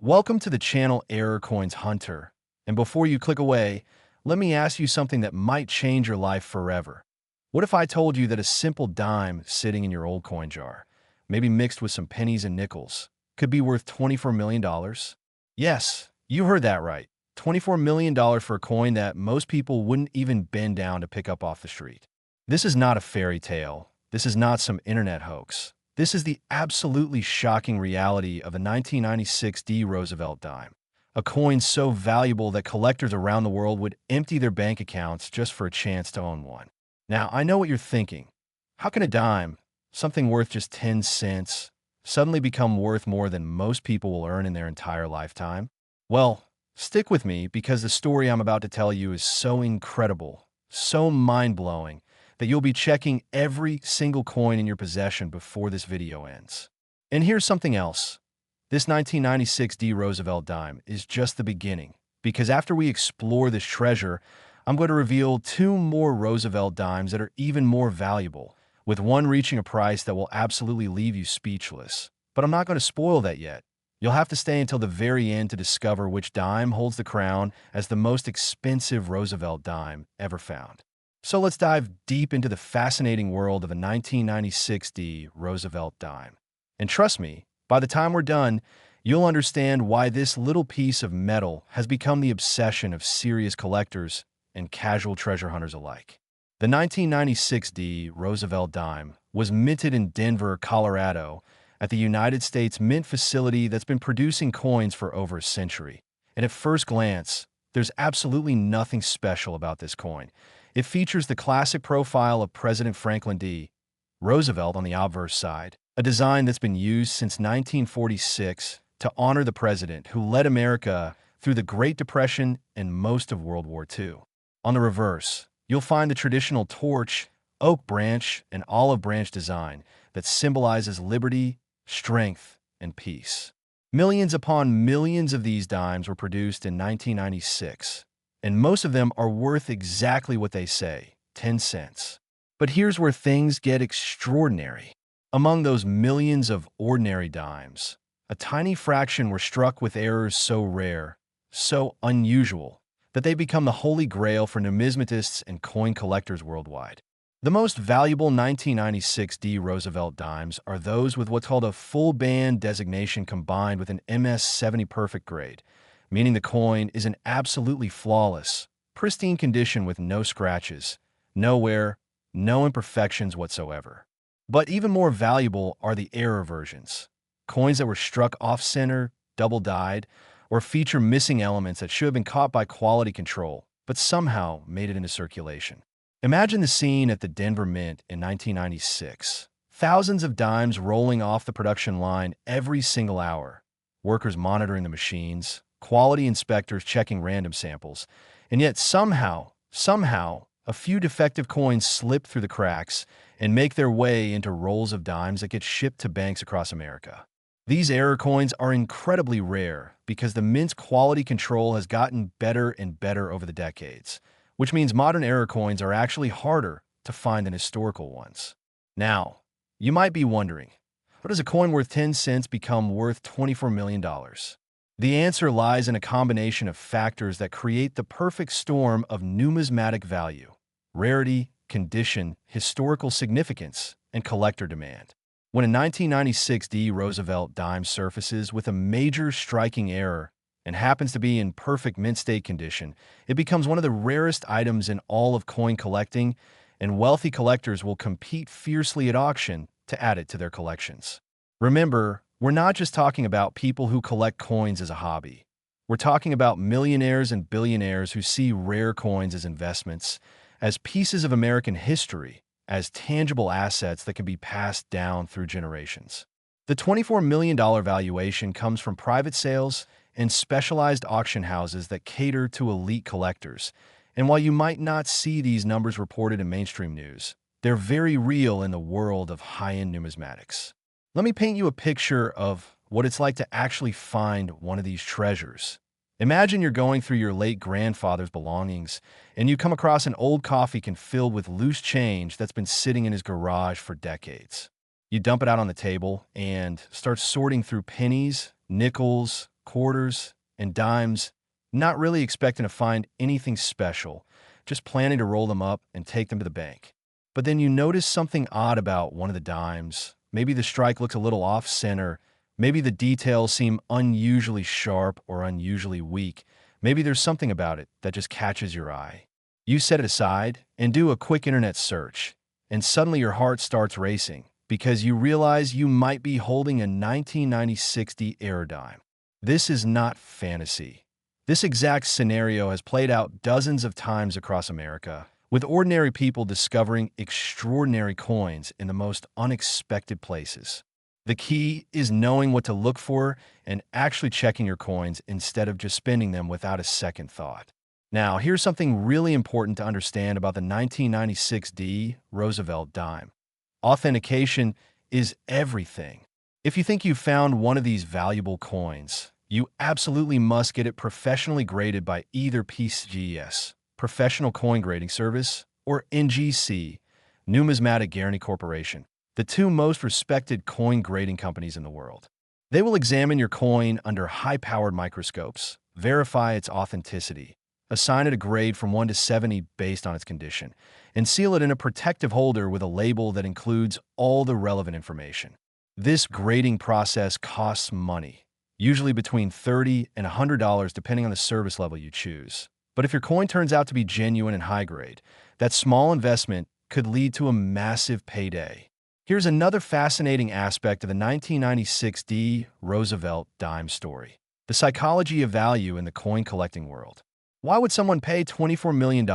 Welcome to the channel Error Coins Hunter. And before you click away, let me ask you something that might change your life forever. What if I told you that a simple dime sitting in your old coin jar, maybe mixed with some pennies and nickels, could be worth $24 million? Yes, you heard that right. $24 million for a coin that most people wouldn't even bend down to pick up off the street. This is not a fairy tale. This is not some internet hoax. This is the absolutely shocking reality of a 1996 Roosevelt Dime, a coin so valuable that collectors around the world would empty their bank accounts just for a chance to own one. Now, I know what you're thinking. How can a dime, something worth just 10 cents, suddenly become worth more than most people will earn in their entire lifetime? Well, stick with me because the story I'm about to tell you is so incredible, so mind-blowing, that you'll be checking every single coin in your possession before this video ends. And here's something else. This 1996 Roosevelt Dime is just the beginning, because after we explore this treasure, I'm going to reveal two more Roosevelt Dimes that are even more valuable, with one reaching a price that will absolutely leave you speechless. But I'm not going to spoil that yet. You'll have to stay until the very end to discover which dime holds the crown as the most expensive Roosevelt dime ever found. So let's dive deep into the fascinating world of a 1996 Roosevelt Dime. And trust me, by the time we're done, you'll understand why this little piece of metal has become the obsession of serious collectors and casual treasure hunters alike. The 1996 Roosevelt Dime was minted in Denver, Colorado, at the United States Mint facility that's been producing coins for over a century. And at first glance, there's absolutely nothing special about this coin. It features the classic profile of President Franklin D. Roosevelt on the obverse side, a design that's been used since 1946 to honor the president who led America through the Great Depression and most of World War II. On the reverse, you'll find the traditional torch, oak branch, and olive branch design that symbolizes liberty, strength, and peace. Millions upon millions of these dimes were produced in 1996. And most of them are worth exactly what they say, 10 cents. But here's where things get extraordinary. Among those millions of ordinary dimes, a tiny fraction were struck with errors so rare, so unusual, that they become the holy grail for numismatists and coin collectors worldwide. The most valuable 1996 Roosevelt dimes are those with what's called a full band designation combined with an MS-70 perfect grade, meaning the coin is in absolutely flawless, pristine condition with no scratches, no wear, no imperfections whatsoever. But even more valuable are the error versions, coins that were struck off-center, double-dyed, or feature missing elements that should have been caught by quality control, but somehow made it into circulation. Imagine the scene at the Denver Mint in 1996. Thousands of dimes rolling off the production line every single hour, workers monitoring the machines, quality inspectors checking random samples, and yet somehow, a few defective coins slip through the cracks and make their way into rolls of dimes that get shipped to banks across America. These error coins are incredibly rare because the Mint's quality control has gotten better and better over the decades, which means modern error coins are actually harder to find than historical ones. Now, you might be wondering, how does a coin worth 10 cents become worth $24 million? The answer lies in a combination of factors that create the perfect storm of numismatic value: rarity, condition, historical significance, and collector demand. When a 1996 Roosevelt dime surfaces with a major striking error and happens to be in perfect mint state condition, it becomes one of the rarest items in all of coin collecting, and wealthy collectors will compete fiercely at auction to add it to their collections. Remember, we're not just talking about people who collect coins as a hobby. We're talking about millionaires and billionaires who see rare coins as investments, as pieces of American history, as tangible assets that can be passed down through generations. The $24 million valuation comes from private sales and specialized auction houses that cater to elite collectors. And while you might not see these numbers reported in mainstream news, they're very real in the world of high-end numismatics. Let me paint you a picture of what it's like to actually find one of these treasures. Imagine you're going through your late grandfather's belongings, and you come across an old coffee can filled with loose change that's been sitting in his garage for decades. You dump it out on the table and start sorting through pennies, nickels, quarters, and dimes, not really expecting to find anything special, just planning to roll them up and take them to the bank. But then you notice something odd about one of the dimes. Maybe the strike looks a little off-center. Maybe the details seem unusually sharp or unusually weak. Maybe there's something about it that just catches your eye. You set it aside and do a quick internet search, and suddenly your heart starts racing because you realize you might be holding a 1996 Error dime. This is not fantasy. This exact scenario has played out dozens of times across America, with ordinary people discovering extraordinary coins in the most unexpected places. The key is knowing what to look for and actually checking your coins instead of just spending them without a second thought. Now, here's something really important to understand about the 1996 Roosevelt Dime. Authentication is everything. If you think you've found one of these valuable coins, you absolutely must get it professionally graded by either PCGS, Professional Coin Grading Service, or NGC, Numismatic Guarantee Corporation, the two most respected coin grading companies in the world. They will examine your coin under high-powered microscopes, verify its authenticity, assign it a grade from 1 to 70 based on its condition, and seal it in a protective holder with a label that includes all the relevant information. This grading process costs money, usually between $30 and $100 depending on the service level you choose. But if your coin turns out to be genuine and high grade, that small investment could lead to a massive payday. Here's another fascinating aspect of the 1996 Roosevelt Dime story: the psychology of value in the coin collecting world. Why would someone pay $24 million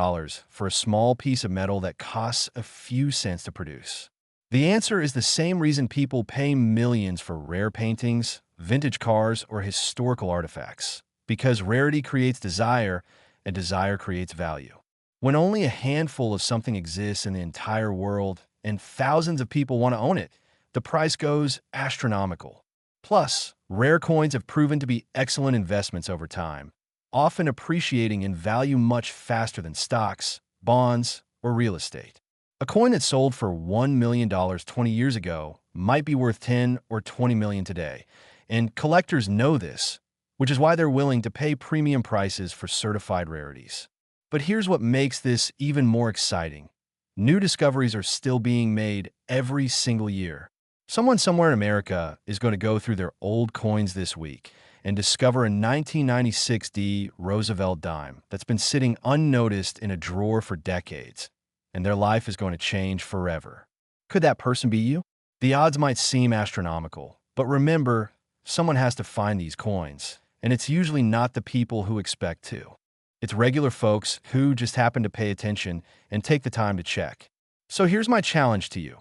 for a small piece of metal that costs a few cents to produce? The answer is the same reason people pay millions for rare paintings, vintage cars, or historical artifacts: because rarity creates desire, and desire creates value. When only a handful of something exists in the entire world and thousands of people want to own it, the price goes astronomical. Plus, rare coins have proven to be excellent investments over time, often appreciating in value much faster than stocks, bonds, or real estate. A coin that sold for $1 million 20 years ago might be worth $10 or $20 million today, and collectors know this, which is why they're willing to pay premium prices for certified rarities. But here's what makes this even more exciting. New discoveries are still being made every single year. Someone somewhere in America is going to go through their old coins this week and discover a 1996 Roosevelt Dime that's been sitting unnoticed in a drawer for decades, and their life is going to change forever. Could that person be you? The odds might seem astronomical, but remember, someone has to find these coins, and it's usually not the people who expect to. It's regular folks who just happen to pay attention and take the time to check. So here's my challenge to you.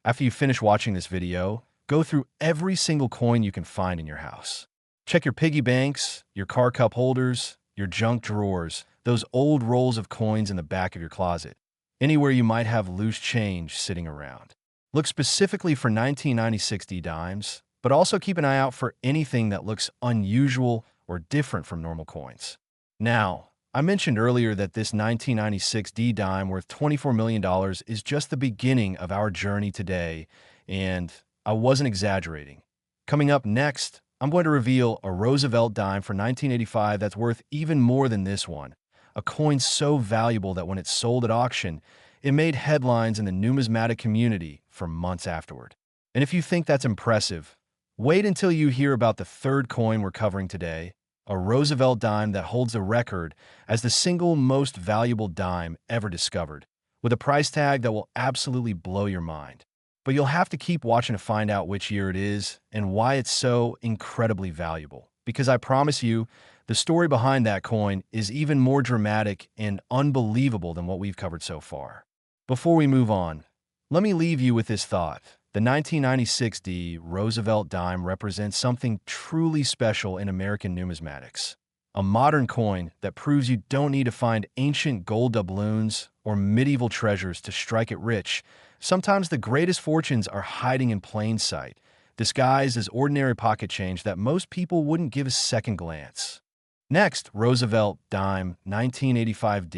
After you finish watching this video, go through every single coin you can find in your house. Check your piggy banks, your car cup holders, your junk drawers, those old rolls of coins in the back of your closet, anywhere you might have loose change sitting around. Look specifically for 1996 dimes, but also keep an eye out for anything that looks unusual or different from normal coins. Now, I mentioned earlier that this 1996 dime worth $24 million is just the beginning of our journey today, and I wasn't exaggerating. Coming up next, I'm going to reveal a Roosevelt dime for 1985 that's worth even more than this one, a coin so valuable that when it sold at auction, it made headlines in the numismatic community for months afterward. And if you think that's impressive, wait until you hear about the third coin we're covering today, a Roosevelt dime that holds the record as the single most valuable dime ever discovered, with a price tag that will absolutely blow your mind. But you'll have to keep watching to find out which year it is and why it's so incredibly valuable. Because I promise you, the story behind that coin is even more dramatic and unbelievable than what we've covered so far. Before we move on, let me leave you with this thought. The 1996 Roosevelt Dime represents something truly special in American numismatics. A modern coin that proves you don't need to find ancient gold doubloons or medieval treasures to strike it rich. Sometimes the greatest fortunes are hiding in plain sight, disguised as ordinary pocket change that most people wouldn't give a second glance. Next, Roosevelt Dime 1985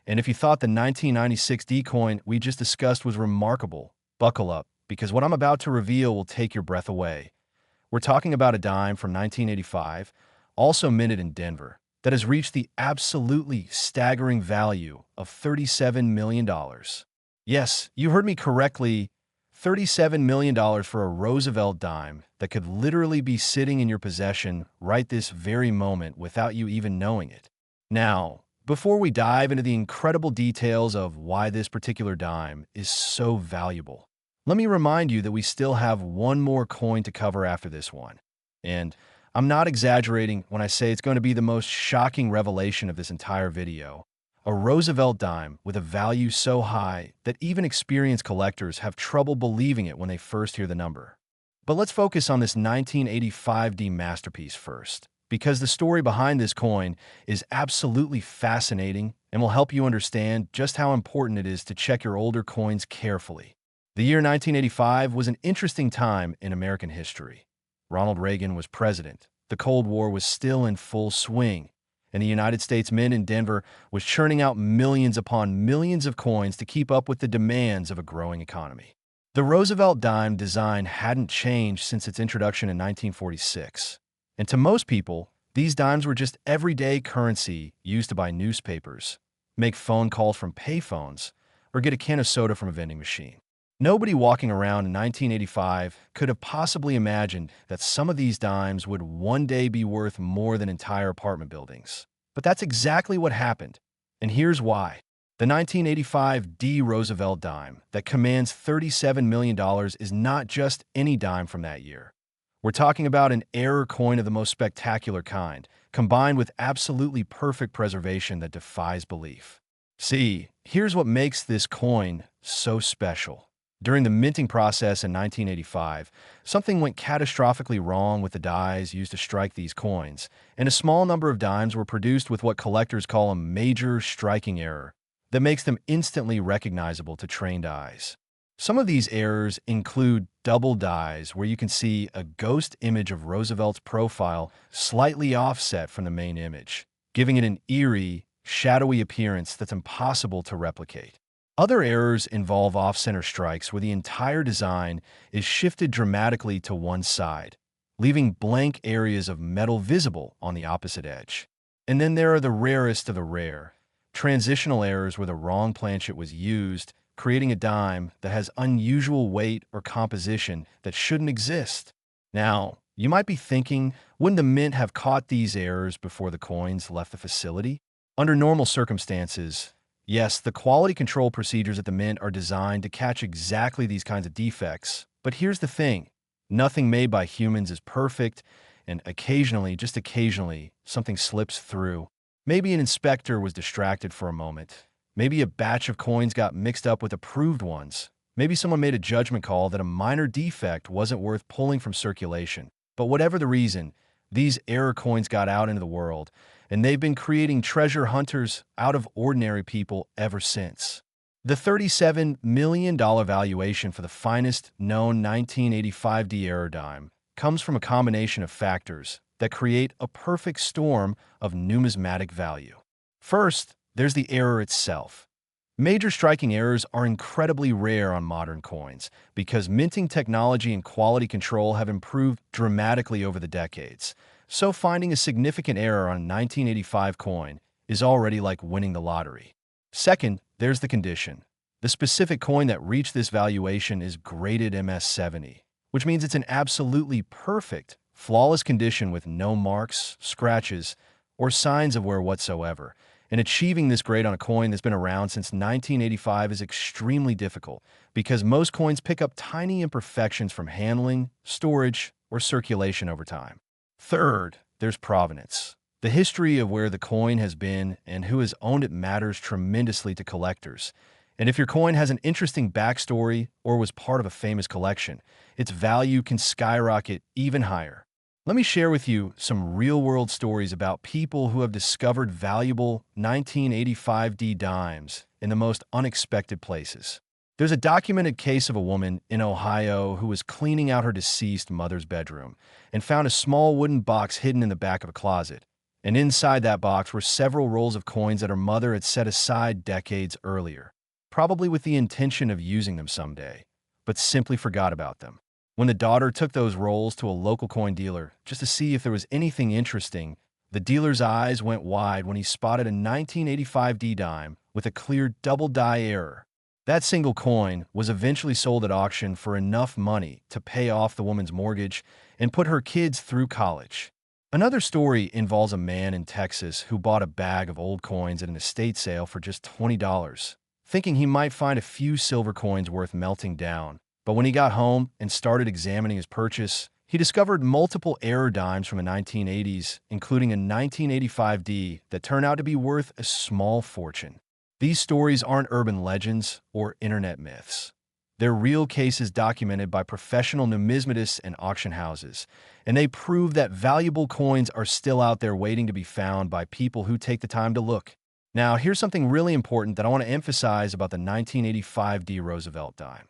And if you thought the 1996 coin we just discussed was remarkable, buckle up, because what I'm about to reveal will take your breath away. We're talking about a dime from 1985, also minted in Denver, that has reached the absolutely staggering value of $37 million. Yes, you heard me correctly, $37 million for a Roosevelt dime that could literally be sitting in your possession right this very moment without you even knowing it. Now, before we dive into the incredible details of why this particular dime is so valuable, let me remind you that we still have one more coin to cover after this one. And I'm not exaggerating when I say it's going to be the most shocking revelation of this entire video. A Roosevelt dime with a value so high that even experienced collectors have trouble believing it when they first hear the number. But let's focus on this 1985 D masterpiece first, because the story behind this coin is absolutely fascinating and will help you understand just how important it is to check your older coins carefully. The year 1985 was an interesting time in American history. Ronald Reagan was president, the Cold War was still in full swing, and the United States Mint in Denver was churning out millions upon millions of coins to keep up with the demands of a growing economy. The Roosevelt dime design hadn't changed since its introduction in 1946, and to most people, these dimes were just everyday currency used to buy newspapers, make phone calls from payphones, or get a can of soda from a vending machine. Nobody walking around in 1985 could have possibly imagined that some of these dimes would one day be worth more than entire apartment buildings. But that's exactly what happened, and here's why. The 1985 D Roosevelt dime that commands $37 million is not just any dime from that year. We're talking about an error coin of the most spectacular kind, combined with absolutely perfect preservation that defies belief. See, here's what makes this coin so special. During the minting process in 1985, something went catastrophically wrong with the dies used to strike these coins, and a small number of dimes were produced with what collectors call a major striking error that makes them instantly recognizable to trained eyes. Some of these errors include double dies, where you can see a ghost image of Roosevelt's profile slightly offset from the main image, giving it an eerie, shadowy appearance that's impossible to replicate. Other errors involve off-center strikes where the entire design is shifted dramatically to one side, leaving blank areas of metal visible on the opposite edge. And then there are the rarest of the rare, transitional errors where the wrong planchet was used, creating a dime that has unusual weight or composition that shouldn't exist. Now, you might be thinking, wouldn't the mint have caught these errors before the coins left the facility? Under normal circumstances, yes, the quality control procedures at the Mint are designed to catch exactly these kinds of defects. But here's the thing. Nothing made by humans is perfect, and occasionally, just occasionally, something slips through. Maybe an inspector was distracted for a moment. Maybe a batch of coins got mixed up with approved ones. Maybe someone made a judgment call that a minor defect wasn't worth pulling from circulation. But whatever the reason, these error coins got out into the world, and they've been creating treasure hunters out of ordinary people ever since. The $37 million valuation for the finest known 1985 D error dime comes from a combination of factors that create a perfect storm of numismatic value. First, there's the error itself. Major striking errors are incredibly rare on modern coins because minting technology and quality control have improved dramatically over the decades. So finding a significant error on a 1985 coin is already like winning the lottery. Second, there's the condition. The specific coin that reached this valuation is graded MS-70, which means it's in absolutely perfect, flawless condition with no marks, scratches, or signs of wear whatsoever. And achieving this grade on a coin that's been around since 1985 is extremely difficult because most coins pick up tiny imperfections from handling, storage, or circulation over time. Third, there's provenance. The history of where the coin has been and who has owned it matters tremendously to collectors. And if your coin has an interesting backstory or was part of a famous collection, its value can skyrocket even higher. Let me share with you some real-world stories about people who have discovered valuable 1985 D dimes in the most unexpected places. There's a documented case of a woman in Ohio who was cleaning out her deceased mother's bedroom and found a small wooden box hidden in the back of a closet. And inside that box were several rolls of coins that her mother had set aside decades earlier, probably with the intention of using them someday, but simply forgot about them. When the daughter took those rolls to a local coin dealer just to see if there was anything interesting, The dealer's eyes went wide when he spotted a 1985 D dime with a clear double die error. That single coin was eventually sold at auction for enough money to pay off the woman's mortgage and put her kids through college. Another story involves a man in Texas who bought a bag of old coins at an estate sale for just $20, thinking he might find a few silver coins worth melting down. But when he got home and started examining his purchase, he discovered multiple error dimes from the 1980s, including a 1985 D that turned out to be worth a small fortune. These stories aren't urban legends or internet myths. They're real cases documented by professional numismatists and auction houses, and they prove that valuable coins are still out there waiting to be found by people who take the time to look. Now, here's something really important that I want to emphasize about the 1985 D Roosevelt dime.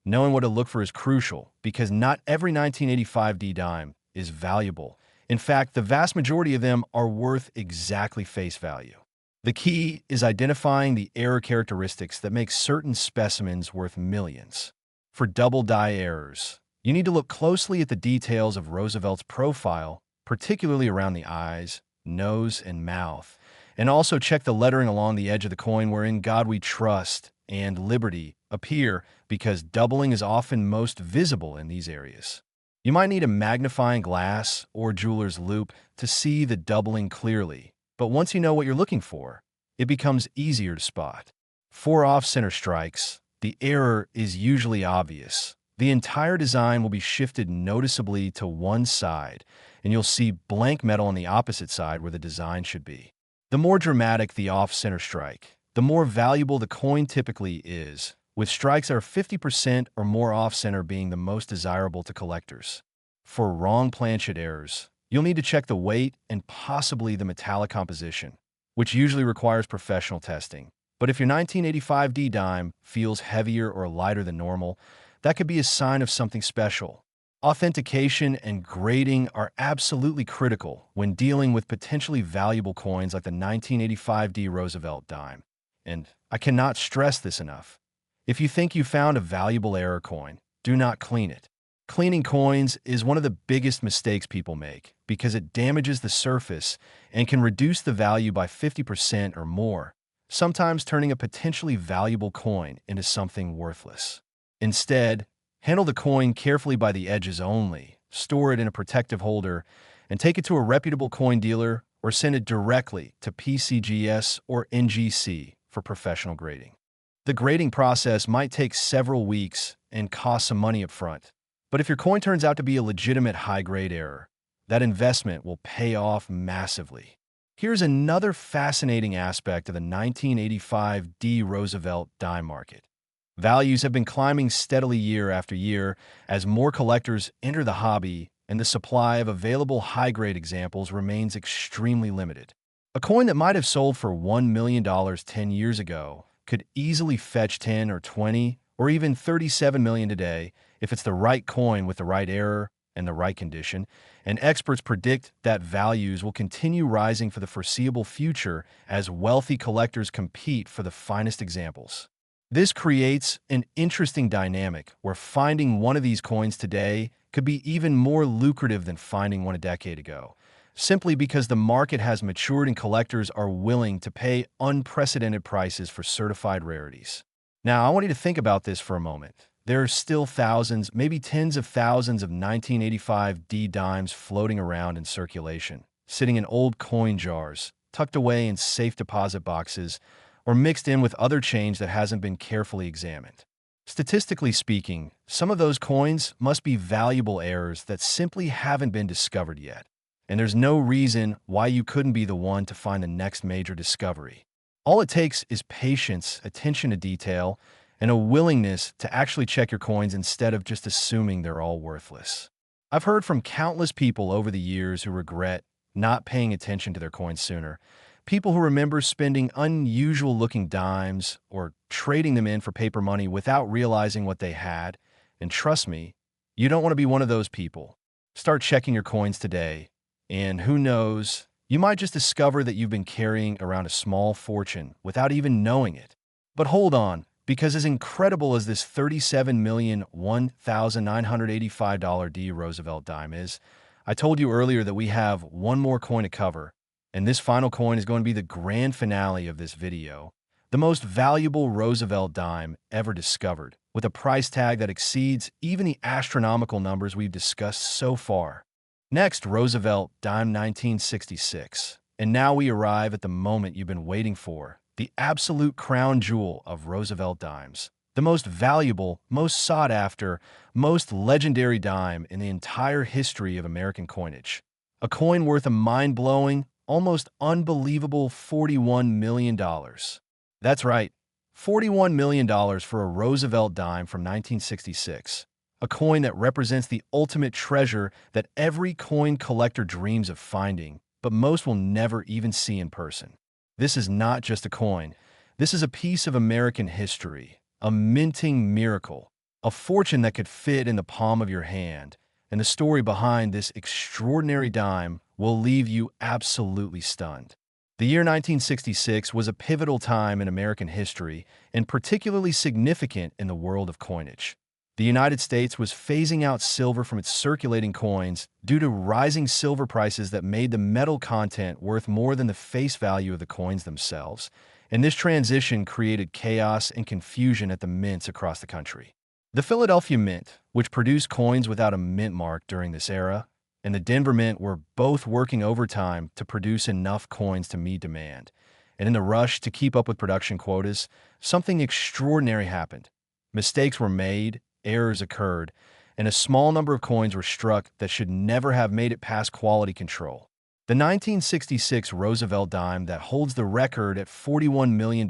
Knowing what to look for is crucial because not every 1985 D dime is valuable. In fact, the vast majority of them are worth exactly face value. The key is identifying the error characteristics that make certain specimens worth millions. For double die errors, you need to look closely at the details of Roosevelt's profile, particularly around the eyes, nose, and mouth, and also check the lettering along the edge of the coin wherein God We Trust and Liberty appear, because doubling is often most visible in these areas. You might need a magnifying glass or jeweler's loupe to see the doubling clearly, but once you know what you're looking for, it becomes easier to spot. For off-center strikes, the error is usually obvious. The entire design will be shifted noticeably to one side, and you'll see blank metal on the opposite side where the design should be. The more dramatic the off-center strike, the more valuable the coin typically is, with strikes that are 50% or more off-center being the most desirable to collectors. For wrong planchet errors, you'll need to check the weight and possibly the metallic composition, which usually requires professional testing. But if your 1985 D dime feels heavier or lighter than normal, that could be a sign of something special. Authentication and grading are absolutely critical when dealing with potentially valuable coins like the 1985 D Roosevelt Dime. And I cannot stress this enough. If you think you found a valuable error coin, do not clean it. Cleaning coins is one of the biggest mistakes people make because it damages the surface and can reduce the value by 50% or more, sometimes turning a potentially valuable coin into something worthless. Instead, handle the coin carefully by the edges only, store it in a protective holder, and take it to a reputable coin dealer or send it directly to PCGS or NGC for professional grading. The grading process might take several weeks and cost some money up front. But if your coin turns out to be a legitimate high-grade error, that investment will pay off massively. Here's another fascinating aspect of the 1985 D Roosevelt dime market. Values have been climbing steadily year after year as more collectors enter the hobby and the supply of available high-grade examples remains extremely limited. A coin that might have sold for $1 million 10 years ago could easily fetch 10 or 20 or even 37 million today if it's the right coin with the right error and the right condition, and experts predict that values will continue rising for the foreseeable future as wealthy collectors compete for the finest examples. This creates an interesting dynamic where finding one of these coins today could be even more lucrative than finding one a decade ago, simply because the market has matured and collectors are willing to pay unprecedented prices for certified rarities. Now, I want you to think about this for a moment. There are still thousands, maybe tens of thousands of 1985 D dimes floating around in circulation, sitting in old coin jars, tucked away in safe deposit boxes, or mixed in with other change that hasn't been carefully examined. Statistically speaking, some of those coins must be valuable errors that simply haven't been discovered yet. And there's no reason why you couldn't be the one to find the next major discovery. All it takes is patience, attention to detail, and a willingness to actually check your coins instead of just assuming they're all worthless. I've heard from countless people over the years who regret not paying attention to their coins sooner. People who remember spending unusual-looking dimes or trading them in for paper money without realizing what they had. And trust me, you don't want to be one of those people. Start checking your coins today, and who knows, you might just discover that you've been carrying around a small fortune without even knowing it. But hold on, because as incredible as this $37,001,985 D Roosevelt dime is, I told you earlier that we have one more coin to cover, And this final coin is going to be the grand finale of this video, the most valuable Roosevelt dime ever discovered, with a price tag that exceeds even the astronomical numbers we've discussed so far. Next, Roosevelt Dime 1966. And now we arrive at the moment you've been waiting for, the absolute crown jewel of Roosevelt dimes. The most valuable, most sought after, most legendary dime in the entire history of American coinage. A coin worth a mind-blowing, almost unbelievable $41 million. That's right, $41 million for a Roosevelt dime from 1966. A coin that represents the ultimate treasure that every coin collector dreams of finding, but most will never even see in person. This is not just a coin. This is a piece of American history, a minting miracle, a fortune that could fit in the palm of your hand. And the story behind this extraordinary dime will leave you absolutely stunned. The year 1966 was a pivotal time in American history and particularly significant in the world of coinage. The United States was phasing out silver from its circulating coins due to rising silver prices that made the metal content worth more than the face value of the coins themselves, and this transition created chaos and confusion at the mints across the country. The Philadelphia Mint, which produced coins without a mint mark during this era, and the Denver Mint were both working overtime to produce enough coins to meet demand. And in the rush to keep up with production quotas, something extraordinary happened. Mistakes were made, errors occurred, and a small number of coins were struck that should never have made it past quality control. The 1966 Roosevelt dime that holds the record at $41 million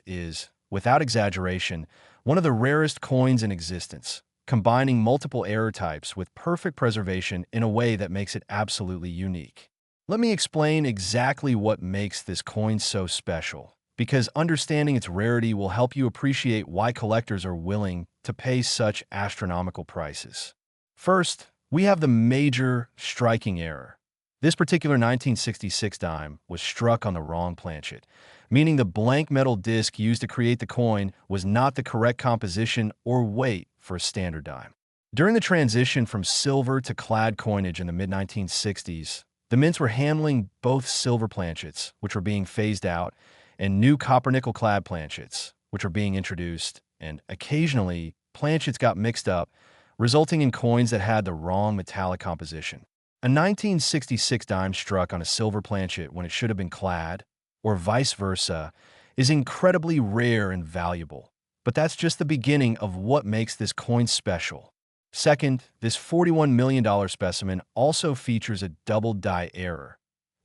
is, without exaggeration, one of the rarest coins in existence, combining multiple error types with perfect preservation in a way that makes it absolutely unique. Let me explain exactly what makes this coin so special, because understanding its rarity will help you appreciate why collectors are willing to pay such astronomical prices. First, we have the major striking error. This particular 1966 dime was struck on the wrong planchet, meaning the blank metal disc used to create the coin was not the correct composition or weight for a standard dime. During the transition from silver to clad coinage in the mid-1960s, the mints were handling both silver planchets, which were being phased out, and new copper-nickel clad planchets, which were being introduced, and occasionally, planchets got mixed up, resulting in coins that had the wrong metallic composition. A 1966 dime struck on a silver planchet when it should have been clad, or vice versa, is incredibly rare and valuable. But that's just the beginning of what makes this coin special. Second, this $41 million specimen also features a double die error,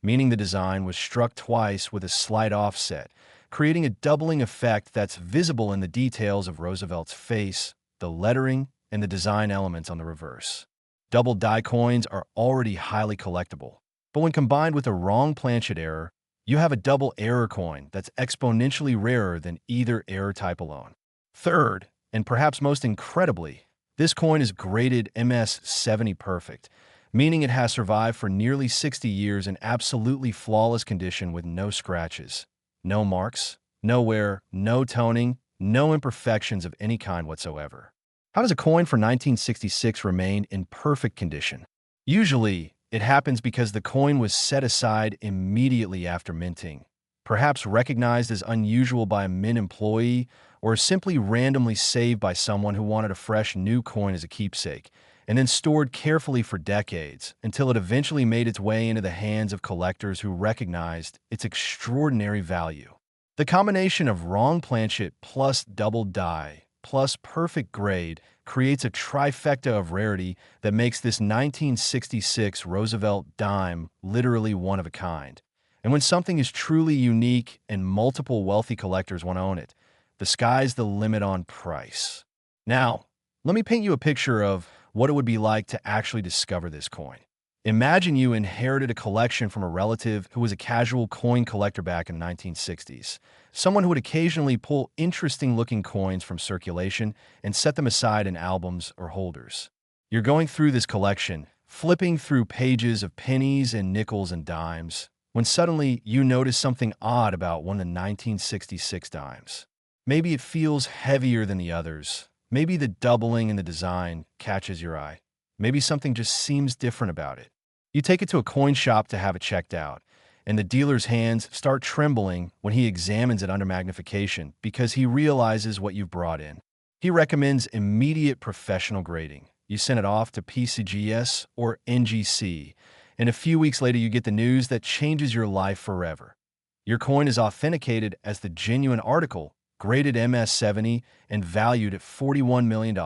meaning the design was struck twice with a slight offset, creating a doubling effect that's visible in the details of Roosevelt's face, the lettering, and the design elements on the reverse. Double die coins are already highly collectible, but when combined with a wrong planchet error, you have a double error coin that's exponentially rarer than either error type alone. Third, and perhaps most incredibly, this coin is graded MS-70 perfect, meaning it has survived for nearly 60 years in absolutely flawless condition with no scratches, no marks, no wear, no toning, no imperfections of any kind whatsoever. How does a coin for 1966 remain in perfect condition? Usually, it happens because the coin was set aside immediately after minting, perhaps recognized as unusual by a mint employee, or simply randomly saved by someone who wanted a fresh new coin as a keepsake, and then stored carefully for decades until it eventually made its way into the hands of collectors who recognized its extraordinary value. The combination of wrong planchet plus double die plus perfect grade creates a trifecta of rarity that makes this 1966 Roosevelt dime literally one of a kind. And when something is truly unique and multiple wealthy collectors want to own it, the sky's the limit on price. Now, let me paint you a picture of what it would be like to actually discover this coin. Imagine you inherited a collection from a relative who was a casual coin collector back in the 1960s, someone who would occasionally pull interesting-looking coins from circulation and set them aside in albums or holders. You're going through this collection, flipping through pages of pennies and nickels and dimes, when suddenly you notice something odd about one of the 1966 dimes. Maybe it feels heavier than the others. Maybe the doubling in the design catches your eye. Maybe something just seems different about it. You take it to a coin shop to have it checked out, and the dealer's hands start trembling when he examines it under magnification because he realizes what you've brought in. He recommends immediate professional grading. You send it off to PCGS or NGC, and a few weeks later you get the news that changes your life forever. Your coin is authenticated as the genuine article, graded MS-70 and valued at $41 million.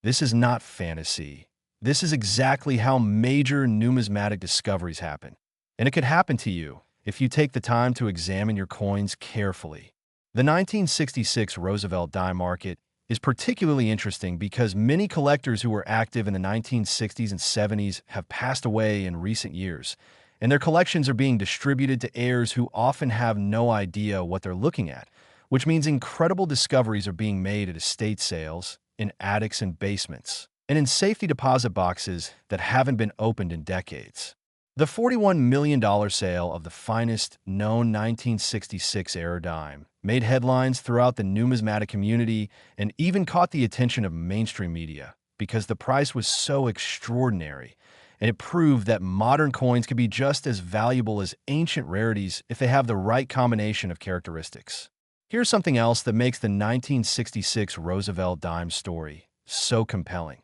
This is not fantasy. This is exactly how major numismatic discoveries happen. And it could happen to you if you take the time to examine your coins carefully. The 1966 Roosevelt Dime market is particularly interesting because many collectors who were active in the 1960s and 70s have passed away in recent years, and their collections are being distributed to heirs who often have no idea what they're looking at, which means incredible discoveries are being made at estate sales, in attics and basements, and in safety deposit boxes that haven't been opened in decades. The $41 million sale of the finest known 1966-era dime made headlines throughout the numismatic community and even caught the attention of mainstream media because the price was so extraordinary, and it proved that modern coins can be just as valuable as ancient rarities if they have the right combination of characteristics. Here's something else that makes the 1966 Roosevelt Dime story so compelling.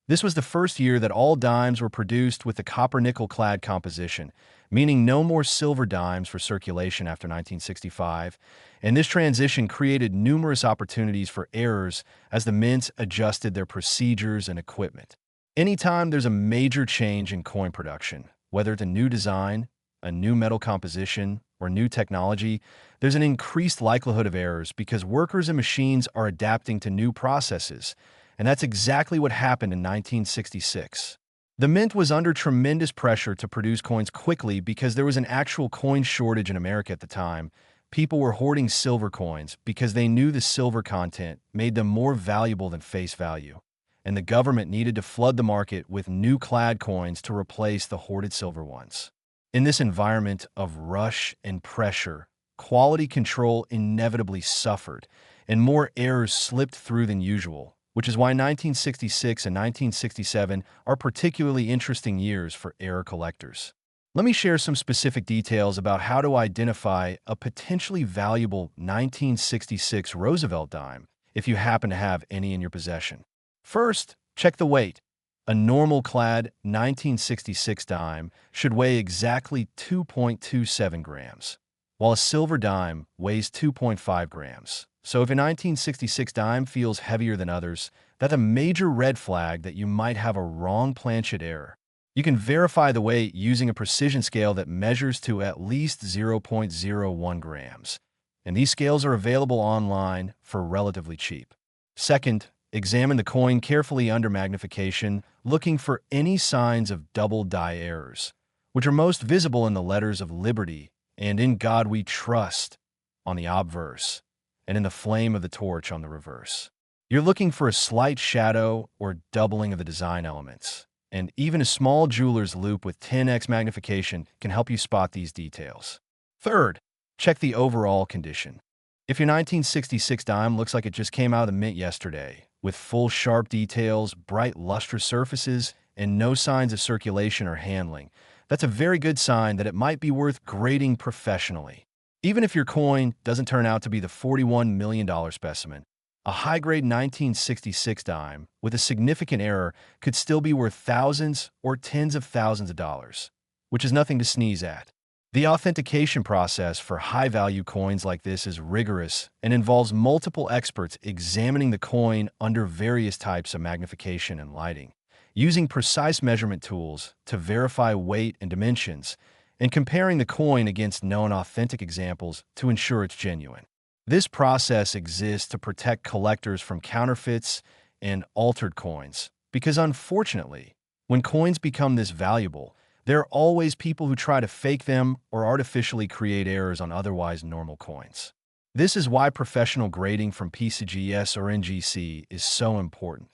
This was the first year that all dimes were produced with the copper-nickel clad composition, meaning no more silver dimes for circulation after 1965, and this transition created numerous opportunities for errors as the mints adjusted their procedures and equipment. Anytime there's a major change in coin production, whether it's a new design, a new metal composition, or new technology, there's an increased likelihood of errors because workers and machines are adapting to new processes, and that's exactly what happened in 1966. The mint was under tremendous pressure to produce coins quickly because there was an actual coin shortage in America at the time. People were hoarding silver coins because they knew the silver content made them more valuable than face value, and the government needed to flood the market with new clad coins to replace the hoarded silver ones. In this environment of rush and pressure, quality control inevitably suffered, and more errors slipped through than usual, which is why 1966 and 1967 are particularly interesting years for error collectors. Let me share some specific details about how to identify a potentially valuable 1966 Roosevelt dime if you happen to have any in your possession. First, check the weight. A normal-clad 1966 dime should weigh exactly 2.27 grams, while a silver dime weighs 2.5 grams. So if a 1966 dime feels heavier than others, that's a major red flag that you might have a wrong planchet error. You can verify the weight using a precision scale that measures to at least 0.01 grams, and these scales are available online for relatively cheap. Second, examine the coin carefully under magnification, looking for any signs of double die errors, which are most visible in the letters of Liberty and In God We Trust on the obverse, and in the flame of the torch on the reverse. You're looking for a slight shadow or doubling of the design elements, and even a small jeweler's loop with 10x magnification can help you spot these details. Third, check the overall condition. If your 1966 dime looks like it just came out of the mint yesterday, with full sharp details, bright lustrous surfaces, and no signs of circulation or handling, that's a very good sign that it might be worth grading professionally. Even if your coin doesn't turn out to be the $41 million specimen, a high-grade 1966 dime with a significant error could still be worth thousands or tens of thousands of dollars, which is nothing to sneeze at. The authentication process for high-value coins like this is rigorous and involves multiple experts examining the coin under various types of magnification and lighting, using precise measurement tools to verify weight and dimensions, and comparing the coin against known authentic examples to ensure it's genuine. This process exists to protect collectors from counterfeits and altered coins, because unfortunately, when coins become this valuable, there are always people who try to fake them or artificially create errors on otherwise normal coins. This is why professional grading from PCGS or NGC is so important.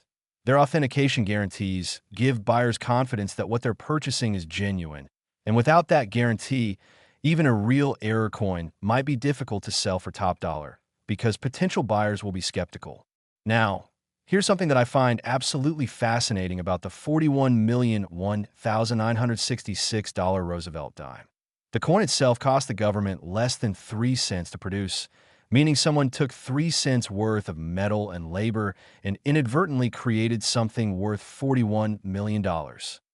Their authentication guarantees give buyers confidence that what they're purchasing is genuine, and without that guarantee, even a real error coin might be difficult to sell for top dollar because potential buyers will be skeptical. Now, here's something that I find absolutely fascinating about the $41,001,966 Roosevelt dime. The coin itself cost the government less than 3 cents to produce, meaning someone took 3 cents worth of metal and labor and inadvertently created something worth $41 million.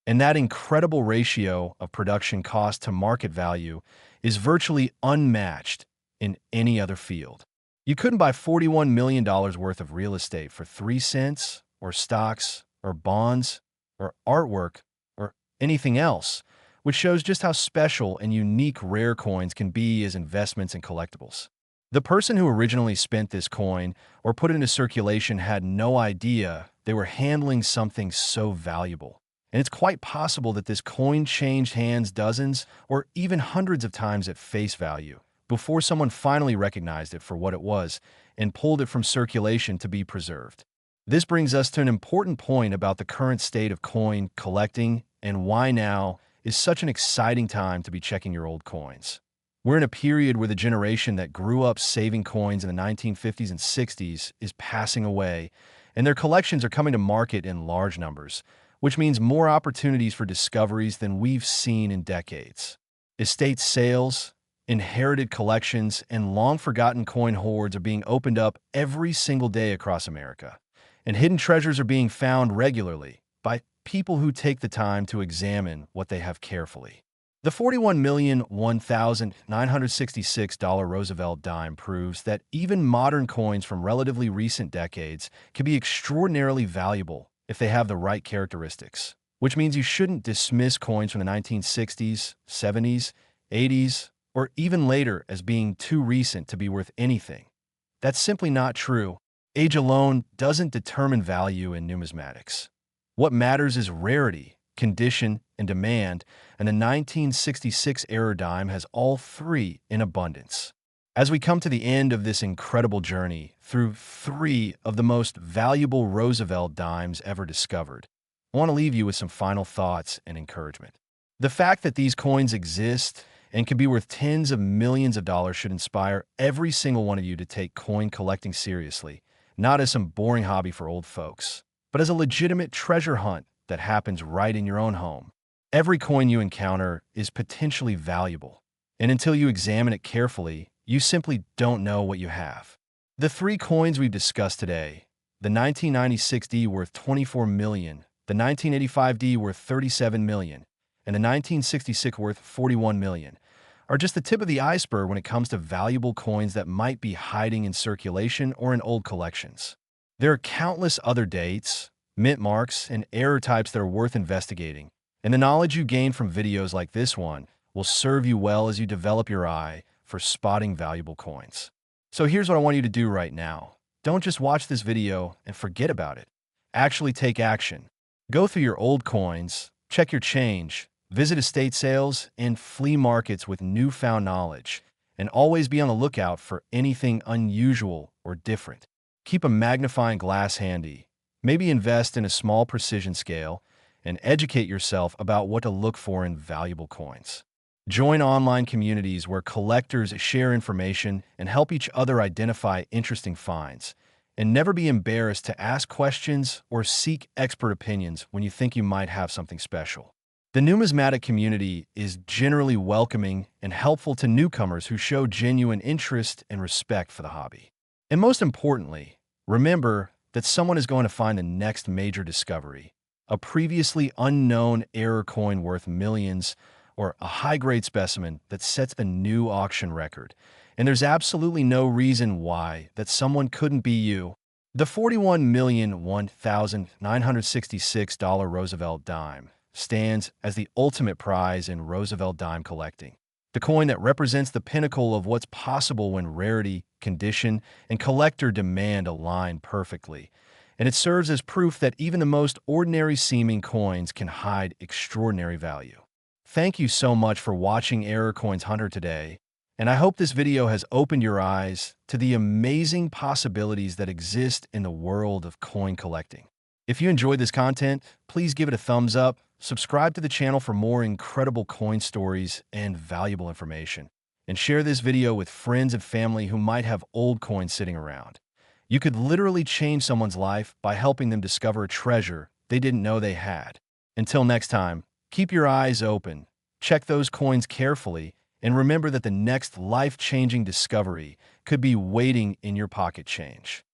And that incredible ratio of production cost to market value is virtually unmatched in any other field. You couldn't buy $41 million worth of real estate for 3 cents, or stocks, or bonds, or artwork, or anything else, which shows just how special and unique rare coins can be as investments in collectibles. The person who originally spent this coin or put it into circulation had no idea they were handling something so valuable. And it's quite possible that this coin changed hands dozens or even hundreds of times at face value before someone finally recognized it for what it was and pulled it from circulation to be preserved. This brings us to an important point about the current state of coin collecting and why now is such an exciting time to be checking your old coins. We're in a period where the generation that grew up saving coins in the 1950s and 60s is passing away, and their collections are coming to market in large numbers, which means more opportunities for discoveries than we've seen in decades. Estate sales, inherited collections, and long-forgotten coin hoards are being opened up every single day across America, and hidden treasures are being found regularly by people who take the time to examine what they have carefully. The $41,001,966 Roosevelt Dime proves that even modern coins from relatively recent decades can be extraordinarily valuable if they have the right characteristics, which means you shouldn't dismiss coins from the 1960s, 70s, 80s, or even later as being too recent to be worth anything. That's simply not true. Age alone doesn't determine value in numismatics. What matters is rarity, condition, and demand, and the 1966 era dime has all three in abundance. As we come to the end of this incredible journey through 3 of the most valuable Roosevelt dimes ever discovered, I want to leave you with some final thoughts and encouragement. The fact that these coins exist and can be worth tens of millions of dollars should inspire every single one of you to take coin collecting seriously, not as some boring hobby for old folks, but as a legitimate treasure hunt that happens right in your own home. Every coin you encounter is potentially valuable, and until you examine it carefully, you simply don't know what you have. The 3 coins we've discussed today, the 1996 D worth $24 million, the 1985 D worth $37 million, and the 1966 worth $41 million, are just the tip of the iceberg when it comes to valuable coins that might be hiding in circulation or in old collections. There are countless other dates, mint marks, and error types that are worth investigating, and the knowledge you gain from videos like this one will serve you well as you develop your eye for spotting valuable coins. So here's what I want you to do right now. Don't just watch this video and forget about it. Actually take action. Go through your old coins, check your change, visit estate sales and flea markets with newfound knowledge, and always be on the lookout for anything unusual or different. Keep a magnifying glass handy. Maybe invest in a small precision scale and educate yourself about what to look for in valuable coins. Join online communities where collectors share information and help each other identify interesting finds. And never be embarrassed to ask questions or seek expert opinions when you think you might have something special. The numismatic community is generally welcoming and helpful to newcomers who show genuine interest and respect for the hobby. And most importantly, remember that someone is going to find the next major discovery, a previously unknown error coin worth millions, or a high-grade specimen that sets a new auction record. And there's absolutely no reason why that someone couldn't be you. The $41,001,966 Roosevelt Dime stands as the ultimate prize in Roosevelt Dime collecting, the coin that represents the pinnacle of what's possible when rarity, condition, and collector demand align perfectly. And it serves as proof that even the most ordinary-seeming coins can hide extraordinary value. Thank you so much for watching Error Coins Hunter today, and I hope this video has opened your eyes to the amazing possibilities that exist in the world of coin collecting. If you enjoyed this content, please give it a thumbs up, subscribe to the channel for more incredible coin stories and valuable information, and share this video with friends and family who might have old coins sitting around. You could literally change someone's life by helping them discover a treasure they didn't know they had. Until next time, keep your eyes open, check those coins carefully, And remember that the next life-changing discovery could be waiting in your pocket change.